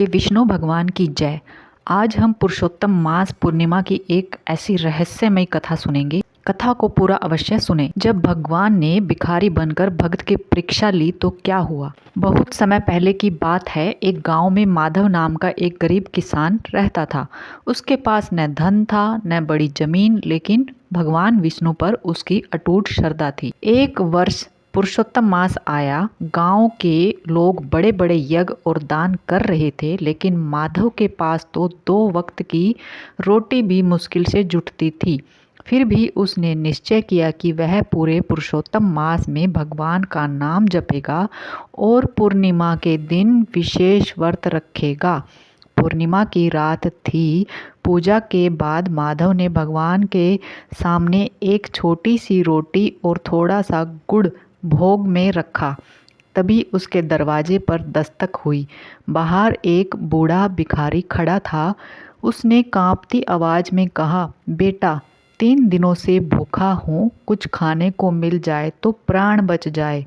ये विष्णु भगवान की जय। आज हम पुरुषोत्तम मास पूर्णिमा की एक ऐसी रहस्यमयी कथा सुनेंगे। कथा को पूरा अवश्य सुने। जब भगवान ने भिखारी बनकर भक्त की परीक्षा ली तो क्या हुआ। बहुत समय पहले की बात है। एक गांव में माधव नाम का एक गरीब किसान रहता था। उसके पास न धन था न बड़ी जमीन, लेकिन भगवान विष्णु पर उसकी अटूट श्रद्धा थी। एक वर्ष पुरुषोत्तम मास आया। गांव के लोग बड़े बड़े यज्ञ और दान कर रहे थे, लेकिन माधव के पास तो 2 वक्त की रोटी भी मुश्किल से जुटती थी। फिर भी उसने निश्चय किया कि वह पूरे पुरुषोत्तम मास में भगवान का नाम जपेगा और पूर्णिमा के दिन विशेष व्रत रखेगा। पूर्णिमा की रात थी। पूजा के बाद माधव ने भगवान के सामने एक छोटी सी रोटी और थोड़ा सा गुड़ भोग में रखा। तभी उसके दरवाजे पर दस्तक हुई। बाहर एक बूढ़ा भिखारी खड़ा था। उसने कांपती आवाज में कहा, बेटा, 3 दिनों से भूखा हूँ, कुछ खाने को मिल जाए तो प्राण बच जाए।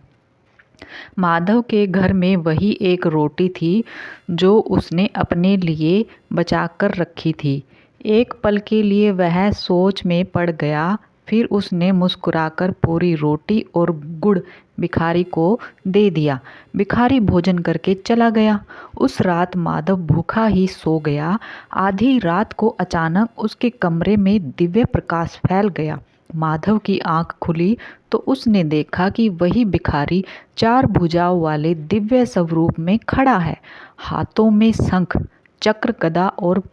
माधव के घर में वही एक रोटी थी जो उसने अपने लिए बचाकर रखी थी। एक पल के लिए वह सोच में पड़ गया। फिर उसने मुस्कुराकर पूरी रोटी और गुड़ भिखारी को दे दिया। भिखारी भोजन करके चला गया। उस रात माधव भूखा ही सो गया। आधी रात को अचानक उसके कमरे में दिव्य प्रकाश फैल गया। माधव की आंख खुली तो उसने देखा कि वही भिखारी 4 भुजाओं वाले दिव्य स्वरूप में खड़ा है। हाथों में शंख, चक्र, गदा और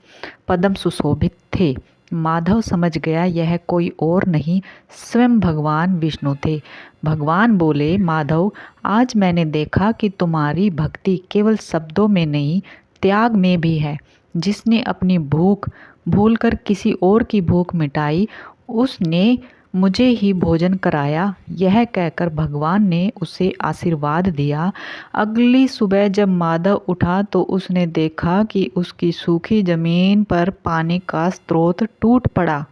पद्म सुशोभित थे। माधव समझ गया यह कोई और नहीं, स्वयं भगवान विष्णु थे। भगवान बोले, माधव, आज मैंने देखा कि तुम्हारी भक्ति केवल शब्दों में नहीं, त्याग में भी है। जिसने अपनी भूख भूलकर किसी और की भूख मिटाई, उसने मुझे ही भोजन कराया। यह कहकर भगवान ने उसे आशीर्वाद दिया। अगली सुबह जब माधव उठा तो उसने देखा कि उसकी सूखी जमीन पर पानी का स्रोत टूट पड़ा।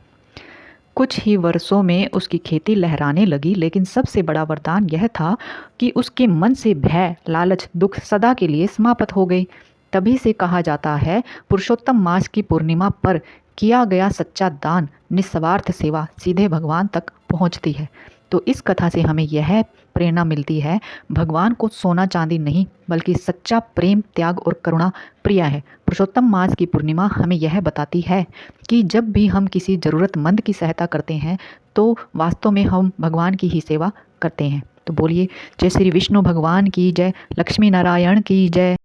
कुछ ही वर्षों में उसकी खेती लहराने लगी, लेकिन सबसे बड़ा वरदान यह था कि उसके मन से भय, लालच, दुख सदा के लिए समाप्त हो गए। तभी से कहा जाता है, पुरुषोत्तम मास की पूर्णिमा पर किया गया सच्चा दान, निस्वार्थ सेवा सीधे भगवान तक पहुंचती है। तो इस कथा से हमें यह प्रेरणा मिलती है, भगवान को सोना चांदी नहीं बल्कि सच्चा प्रेम, त्याग और करुणा प्रिय है। पुरुषोत्तम मास की पूर्णिमा हमें यह बताती है कि जब भी हम किसी ज़रूरतमंद की सहायता करते हैं तो वास्तव में हम भगवान की ही सेवा करते हैं। तो बोलिए, जय श्री विष्णु भगवान की जय, लक्ष्मी नारायण की जय।